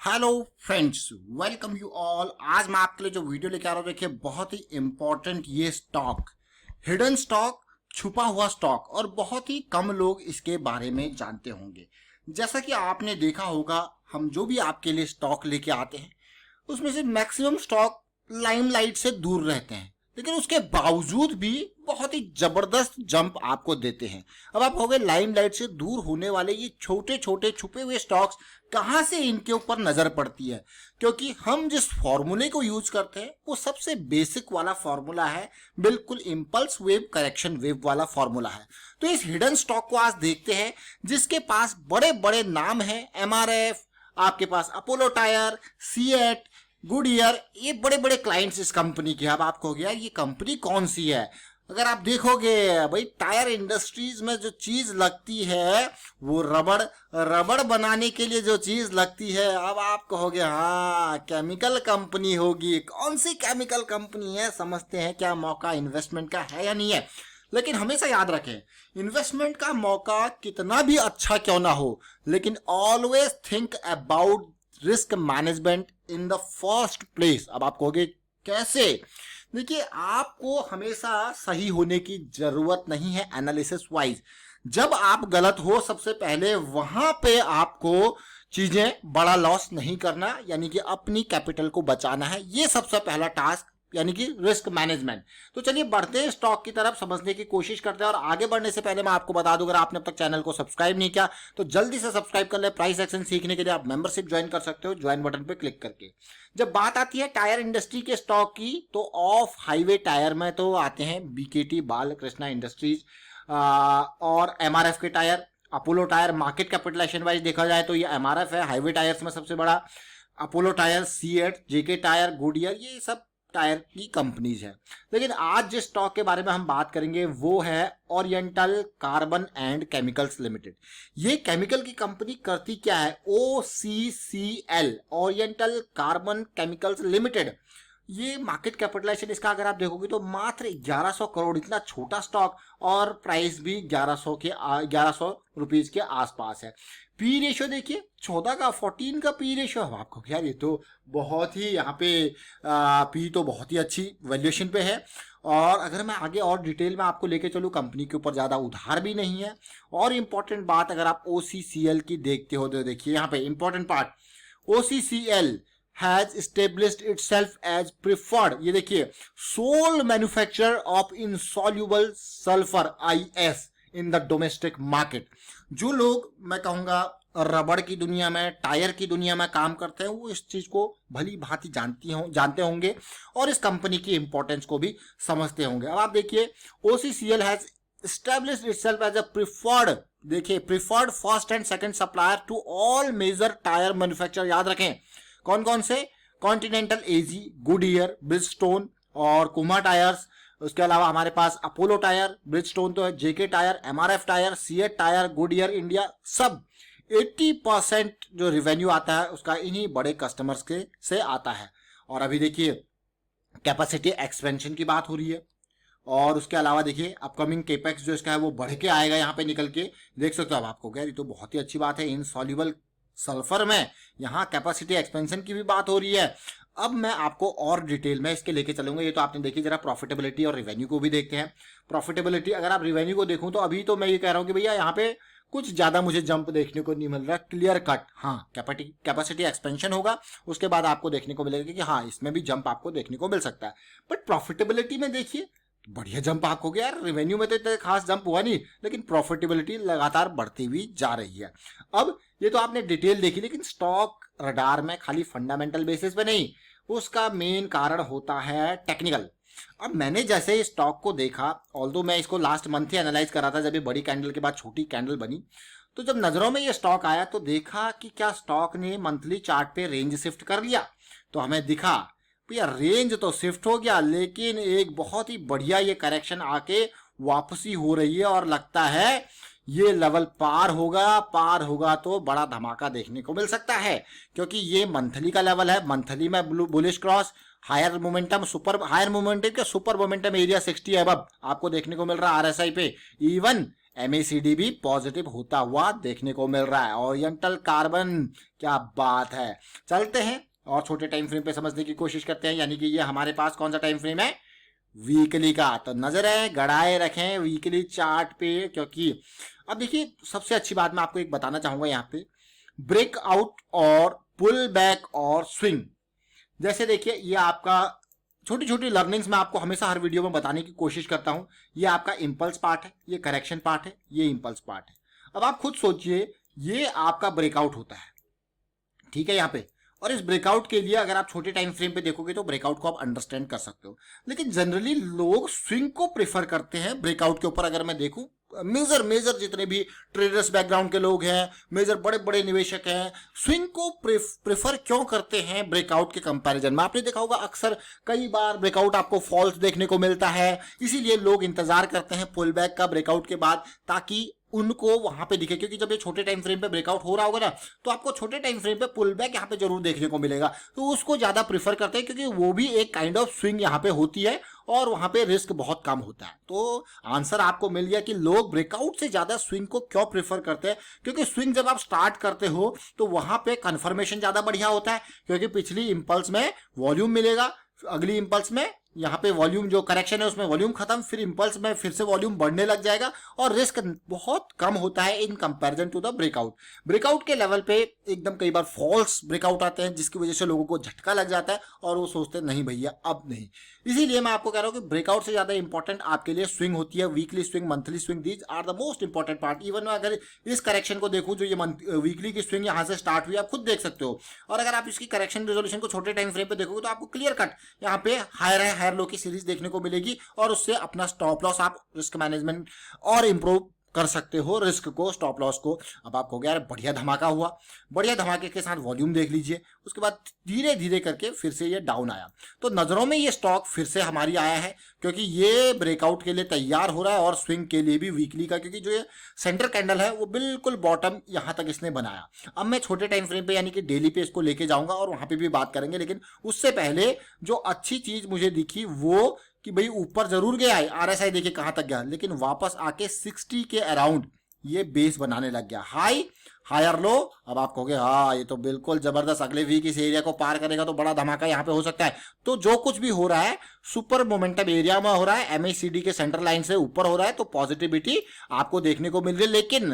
Hello friends, welcome you all. आज मैं आपके लिए जो वीडियो लेके आ रहा हूँ, देखिए बहुत ही इंपॉर्टेंट ये स्टॉक, हिडन स्टॉक, छुपा हुआ स्टॉक, और बहुत ही कम लोग इसके बारे में जानते होंगे। जैसा कि आपने देखा होगा, हम जो भी आपके लिए स्टॉक लेके आते हैं उसमें से मैक्सिमम स्टॉक लाइमलाइट से दूर रहते हैं, लेकिन उसके बावजूद भी बहुत ही जबरदस्त जंप आपको देते हैं। अब आप कहोगे लाइमलाइट से दूर होने वाले ये छोटे छोटे छुपे हुए स्टॉक्स कहां से इनके ऊपर नजर पड़ती है? क्योंकि हम जिस फॉर्मूले को यूज करते हैं वो सबसे बेसिक वाला फॉर्मूला है, बिल्कुल इंपल्स वेव करेक्शन वेव वाला फॉर्मूला है। तो इस हिडन स्टॉक को आज देखते हैं, जिसके पास बड़े बड़े नाम है, एमआरएफ, आपके पास अपोलो टायर, सीएट, गुडईयर, ये बड़े बड़े क्लाइंट्स इस कंपनी के। अब आप कहोगे यार ये कंपनी कौन सी है? अगर आप देखोगे भाई, टायर इंडस्ट्रीज में जो चीज लगती है वो रबड़ बनाने के लिए जो चीज लगती है। अब आप कहोगे हाँ केमिकल कंपनी होगी। कौन सी केमिकल कंपनी है? समझते हैं क्या मौका इन्वेस्टमेंट का है या नहीं है। लेकिन हमेशा याद रखें, इन्वेस्टमेंट का मौका कितना भी अच्छा क्यों ना हो, लेकिन always think about risk management in the first place. अब आप कहोगे कैसे? देखिए, आपको हमेशा सही होने की जरूरत नहीं है एनालिसिस वाइज। जब आप गलत हो, सबसे पहले वहां पे आपको चीजें बड़ा लॉस नहीं करना, यानी कि अपनी कैपिटल को बचाना है। ये सबसे पहला टास्क, यानी कि रिस्क मैनेजमेंट। तो चलिए बढ़ते हैं स्टॉक की तरफ, समझने की कोशिश करते हैं। और आगे बढ़ने से पहले मैं आपको बता दूं, अगर आपने अब तक चैनल को सब्सक्राइब नहीं किया तो जल्दी से सब्सक्राइब कर ले। प्राइस एक्शन सीखने के लिए आप मेंबरशिप ज्वाइन कर सकते हो, ज्वाइन बटन पे क्लिक करके। जब बात आती है टायर इंडस्ट्री के स्टॉक की, तो ऑफ हाईवे टायर में तो आते हैं बीकेटी, बालकृष्णा इंडस्ट्रीज, और एमआरएफ के tyre, Apollo tyre. Market capitalisation wise देखा जाए तो ये एमआरएफ है हाईवे टायर्स में सबसे बड़ा, अपोलो टायर, सीएट, जेके टायर, गुडईयर, ये सब टायर की कंपनीज है। लेकिन आज जिस स्टॉक के बारे में हम बात करेंगे वो है oriental carbon and chemicals limited. ये केमिकल की कंपनी करती क्या है? OCCL, oriental carbon chemicals limited. ये मार्केट कैपिटलाइजेशन इसका अगर आप देखोगे तो मात्र 1100 करोड़, इतना छोटा स्टॉक, और प्राइस भी 1100 रुपीज के आसपास है। पी रेशियो देखिए 14 का, 14 का पी रेशियो। आपको यार ये तो बहुत ही, यहाँ पे पी तो बहुत ही अच्छी वैल्यूएशन पे है। और अगर मैं आगे और डिटेल में आपको लेके चलूँ, कंपनी के ऊपर ज्यादा उधार भी नहीं है। और इंपॉर्टेंट बात, अगर आप OCCL की देखते हो तो देखिए यहाँ पे important part, OCCL has established itself as preferred, ये देखिए, sole manufacturer of insoluble sulfur IS in the domestic market। जो लोग, मैं कहूंगा, रबड़ की दुनिया में, टायर की दुनिया में काम करते हैं, वो इस चीज को भली भांति जानते होंगे और इस कंपनी की इंपॉर्टेंस को भी समझते होंगे। अब आप देखिए, OCCL has established itself as a preferred, देखिए, preferred first and second supplier to all major tire manufacturer। याद रखें कौन कौन से? कॉन्टिनेंटल एजी, गुडईयर, ब्रिजस्टोन और कुमा टायर्स। उसके अलावा हमारे पास अपोलो टायर, ब्रिजस्टोन तो है, JK tyre, MRF tyre, CEAT tyre, Goodyear India, सब 80% जो रिवेन्यू आता है उसका इन्हीं बड़े कस्टमर्स के से आता है। और अभी देखिए कैपेसिटी एक्सपेंशन की बात हो रही है, और उसके अलावा देखिए अपकमिंग केपेक्स जो इसका है वो बढ़ के आएगा, यहाँ पे निकल के देख सकते हो। अब आपको कह रही तो बहुत ही अच्छी बात है। इनसॉल्युबल सल्फर में यहाँ कैपेसिटी एक्सपेंशन की भी बात हो रही है। अब मैं आपको और डिटेल में इसके लेके चलूंगा। ये तो आपने देखी, जरा प्रॉफिटेबिलिटी और रेवेन्यू को भी देखते हैं। प्रॉफिटेबिलिटी, अगर आप रेवेन्यू को देखूं तो अभी तो मैं ये कह रहा हूं कि भैया यहाँ पे कुछ ज्यादा मुझे जंप देखने को नहीं मिल रहा, क्लियर कट। हाँ, कैपेसिटी एक्सपेंशन होगा, उसके बाद आपको देखने को मिलेगा कि हाँ इसमें भी जंप आपको देखने को मिल सकता है। बट प्रॉफिटेबिलिटी में देखिए बढ़िया जंप आपको गया यार। रेवेन्यू में तो इतना खास जंप हुआ नहीं, लेकिन प्रॉफिटेबिलिटी लगातार बढ़ती हुई जा रही है। अब ये तो आपने डिटेल देखी, लेकिन स्टॉक रडार में खाली फंडामेंटल बेसिस पे नहीं, उसका मेन कारण होता है टेक्निकल। अब मैंने जैसे इस स्टॉक को देखा, ऑल्दो मैं इसको लास्ट मंथ ही एनालाइज कर रहा था, जब ये बड़ी कैंडल के बाद छोटी कैंडल बनी, तो जब नजरों में ये स्टॉक आया तो देखा कि क्या स्टॉक ने मंथली चार्ट पे रेंज शिफ्ट कर लिया। तो हमें दिखा भैया रेंज तो शिफ्ट हो गया, लेकिन एक बहुत ही बढ़िया ये करेक्शन आके वापसी हो रही है, और लगता है ये लेवल पार होगा तो बड़ा धमाका देखने को मिल सकता है। क्योंकि ये मंथली का लेवल है, मंथली में bullish cross, higher momentum, super momentum area 60 above आपको देखने को मिल रहा है RSI पे। इवन MACD भी पॉजिटिव होता हुआ देखने को मिल रहा है। ओरिएंटल कार्बन, क्या बात है। चलते हैं और छोटे टाइम फ्रेम पे समझने की कोशिश करते हैं, यानी कि ये हमारे पास कौन सा टाइम फ्रेम है, वीकली का। तो नजरें गड़ाए रखें वीकली चार्ट पे, क्योंकि अब देखिए सबसे अच्छी बात मैं आपको एक बताना चाहूंगा यहाँ पे, ब्रेकआउट और पुल बैक और स्विंग। जैसे देखिए ये आपका छोटी छोटी लर्निंग्स मैं आपको हमेशा हर वीडियो में बताने की कोशिश करता हूं। ये आपका इंपल्स पार्ट है, ये करेक्शन पार्ट है, ये इंपल्स पार्ट है। अब आप खुद सोचिए, ये आपका ब्रेकआउट होता है, ठीक है यहाँ पे, और इस ब्रेकआउट के लिए अगर आप छोटे टाइम फ्रेम पे देखोगे तो ब्रेकआउट को आप अंडरस्टैंड कर सकते हो। लेकिन जनरली लोग स्विंग को प्रेफर करते हैं ब्रेकआउट के ऊपर। अगर मैं देखूं मेजर जितने भी ट्रेडर्स बैकग्राउंड के लोग हैं, मेजर बड़े बड़े निवेशक हैं, स्विंग को प्रेफर क्यों करते हैं ब्रेकआउट के कंपैरिजन में। आपने देखा होगा अक्सर कई बार ब्रेकआउट आपको फॉल्स देखने को मिलता है, इसीलिए लोग इंतजार करते हैं पुल बैक का ब्रेकआउट के बाद, ताकि उनको वहां पे दिखे। क्योंकि जब ये छोटे टाइम फ्रेम पे ब्रेकआउट हो रहा होगा ना, तो आपको छोटे टाइम फ्रेम पे पुल बैक यहाँ पे जरूर देखने को मिलेगा, तो उसको ज्यादा प्रीफर करते हैं, क्योंकि वो भी एक काइंड ऑफ स्विंग यहाँ पे होती है और वहां पे रिस्क बहुत कम होता है। तो आंसर आपको मिल गया कि लोग ब्रेकआउट से ज्यादा स्विंग को क्यों प्रेफर करते हैं। क्योंकि स्विंग जब आप स्टार्ट करते हो तो वहां पे कंफर्मेशन ज्यादा बढ़िया होता है, क्योंकि पिछली इंपल्स में वॉल्यूम मिलेगा, अगली इंपल्स में यहाँ पे वॉल्यूम जो करेक्शन है उसमें वॉल्यूम खत्म, फिर इंपल्स में फिर से वॉल्यूम बढ़ने लग जाएगा और रिस्क बहुत कम होता है in comparison to the breakout. Breakout के लेवल पे एकदम कई बार फॉल्स ब्रेकआउट आते हैं, जिसकी वजह से लोगों को झटका लग जाता है और वो सोचते हैं नहीं भैया अब नहीं। इसीलिए मैं आपको कह रहा हूँ कि ब्रेकआउट से ज्यादा इंपॉर्टेंट आपके लिए स्विंग होती है, weekly swing, monthly swing, these are the most important part. Even अगर इस करेक्शन को देखूं, जो ये वीकली की स्विंग यहाँ से स्टार्ट हुई आप खुद देख सकते हो, और अगर आप इसकी करेक्शन रेजोल्यूशन को छोटे टाइम फ्रेम पे देखोगे तो आपको क्लियर कट यहाँ पे हायर लो की सीरीज देखने को मिलेगी, और उससे अपना स्टॉप लॉस आप रिस्क मैनेजमेंट और इंप्रूव कर सकते हो, रिस्क को, स्टॉप लॉस को। अब आपको हो गया यार बढ़िया धमाका हुआ, बढ़िया धमाके के साथ वॉल्यूम देख लीजिए, उसके बाद धीरे धीरे करके फिर से ये डाउन आया। तो नजरों में ये स्टॉक फिर से हमारी आया है, क्योंकि ये ब्रेकआउट के लिए तैयार हो रहा है और स्विंग के लिए भी वीकली का, क्योंकि जो ये सेंटर कैंडल है वो बिल्कुल बॉटम यहां तक इसने बनाया। अब मैं छोटे टाइम फ्रेम पे यानी कि डेली पे इसको लेके जाऊंगा और वहां पे भी बात करेंगे, लेकिन उससे पहले जो अच्छी चीज मुझे दिखी वो कि भाई ऊपर जरूर गया है, RSI देखिए कहां तक गया, लेकिन वापस आके 60 के अराउंड ये बेस बनाने लग गया, हाई हायर लो। अब आप कहोगे हाँ ये तो बिल्कुल जबरदस्त, अगले वीक इस एरिया को पार करेगा तो बड़ा धमाका यहाँ पे हो सकता है। तो जो कुछ भी हो रहा है सुपर मोमेंटम एरिया में हो रहा है, MACD के सेंटर लाइन से ऊपर हो रहा है, तो पॉजिटिविटी आपको देखने को मिल रही है। लेकिन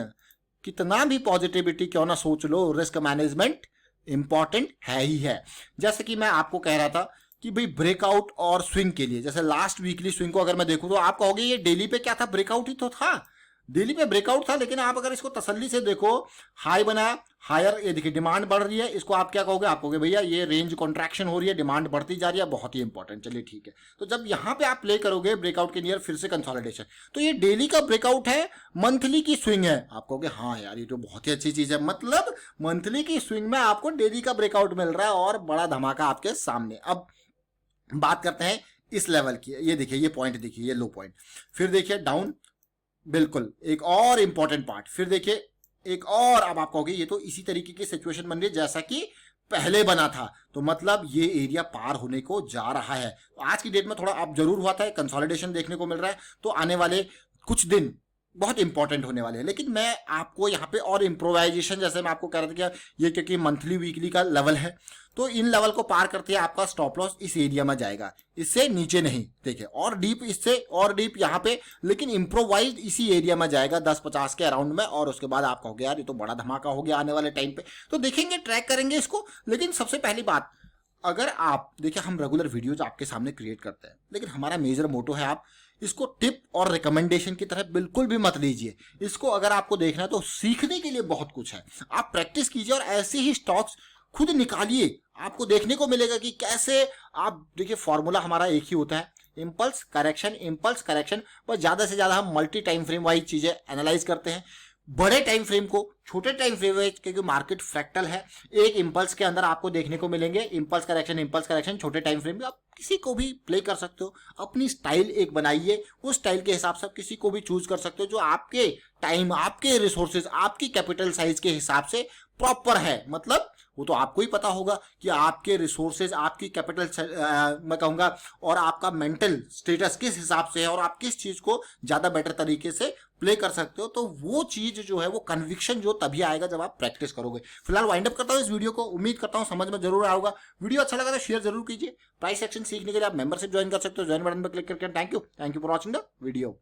कितना भी पॉजिटिविटी क्यों ना सोच लो, रिस्क मैनेजमेंट इंपॉर्टेंट है ही है। जैसे कि मैं आपको कह रहा था कि भाई ब्रेकआउट और स्विंग के लिए, जैसे लास्ट वीकली स्विंग को अगर मैं देखूं तो आप कहोगे ये डेली पे क्या था, ब्रेकआउट ही तो था, डेली पे ब्रेकआउट था। लेकिन आप अगर इसको तसल्ली से देखो, हाई बनाया, हायर, ये देखिए डिमांड बढ़ रही है, इसको आप क्या कहोगे, आप कहोगे भैया ये रेंज कॉन्ट्रैक्शन हो रही है, डिमांड बढ़ती जा रही है, बहुत ही इंपॉर्टेंट, चलिए ठीक है। तो जब यहाँ पे आप प्ले करोगे ब्रेकआउट के नियर फिर से कंसोलिडेशन, तो ये डेली का ब्रेकआउट है, मंथली की स्विंग है, आप कहोगे हाँ यार ये तो बहुत ही अच्छी चीज है, मतलब मंथली की स्विंग में आपको डेली का ब्रेकआउट मिल रहा है और बड़ा धमाका आपके सामने। अब बात करते हैं इस लेवल की, ये देखिए ये पॉइंट देखिए, ये लो पॉइंट, फिर देखिए डाउन, बिल्कुल एक और इंपॉर्टेंट पार्ट, फिर देखिए एक और। अब आप कहोगे ये तो इसी तरीके की सिचुएशन बन रही है जैसा कि पहले बना था, तो मतलब ये एरिया पार होने को जा रहा है। तो आज की डेट में थोड़ा अब जरूर हुआ था, कंसोलिडेशन देखने को मिल रहा है, तो आने वाले कुछ दिन बहुत इंपॉर्टेंट होने वाले हैं। लेकिन मैं आपको यहाँ पे और इम्प्रोवाइजेशन, जैसे मैं आपको कह रहा था कि ये क्योंकि मंथली वीकली का लेवल है, तो इन लेवल को पार करते हैं आपका स्टॉप लॉस इस एरिया में जाएगा, इससे नीचे नहीं, देखिए और डीप, इससे और डीप यहाँ पे, लेकिन इम्प्रोवाइज इसी एरिया में जाएगा 10-50 के अराउंड में, और उसके बाद आप कहोगे यार ये तो बड़ा धमाका हो गया आने वाले टाइम पे। तो देखेंगे, ट्रैक करेंगे इसको। लेकिन सबसे पहली बात, अगर आप देखिए हम रेगुलर वीडियोज आपके सामने क्रिएट करते हैं, लेकिन हमारा मेजर मोटो है आप इसको टिप और रिकमेंडेशन की तरह बिल्कुल भी मत लीजिए। इसको अगर आपको देखना है तो सीखने के लिए बहुत कुछ है, आप प्रैक्टिस कीजिए और ऐसे ही स्टॉक्स खुद निकालिए, आपको देखने को मिलेगा कि कैसे। आप देखिए फॉर्मूला हमारा एक ही होता है, इम्पल्स करेक्शन, इम्पल्स करेक्शन, बस ज्यादा से ज्यादा हम मल्टी टाइम फ्रेम वाइज चीजें एनालाइज करते हैं। बड़े टाइम फ्रेम को छोटे टाइम फ्रेम में, क्योंकि मार्केट फ्रैक्टल है, एक इंपल्स के अंदर आपको देखने को मिलेंगे इम्पल्स करेक्शन छोटे टाइम फ्रेम में। आप किसी को भी प्ले कर सकते हो, अपनी स्टाइल एक बनाइए, उस स्टाइल के हिसाब से आप किसी को भी चूज कर सकते हो जो आपके टाइम, आपके रिसोर्सेज, आपकी कैपिटल साइज के हिसाब से प्रॉपर है। मतलब वो तो आपको ही पता होगा कि आपके रिसोर्सेज, आपकी कैपिटल मैं कहूंगा, और आपका मेंटल स्टेटस किस हिसाब से है और आप किस चीज को ज्यादा बेटर तरीके से प्ले कर सकते हो। तो वो चीज जो है, वो कन्विक्शन जो तभी आएगा जब आप प्रैक्टिस करोगे। फिलहाल वाइंड अप करता हूँ इस वीडियो को, उम्मीद करता हूँ समझ में जरूर आएगा। वीडियो अच्छा लगा तो शेयर जरूर कीजिए। प्राइस एक्शन सीखने के लिए आप मेंबरशिप ज्वाइन कर सकते हो, ज्वाइन बटन पर क्लिक करके। Thank you for watching the video.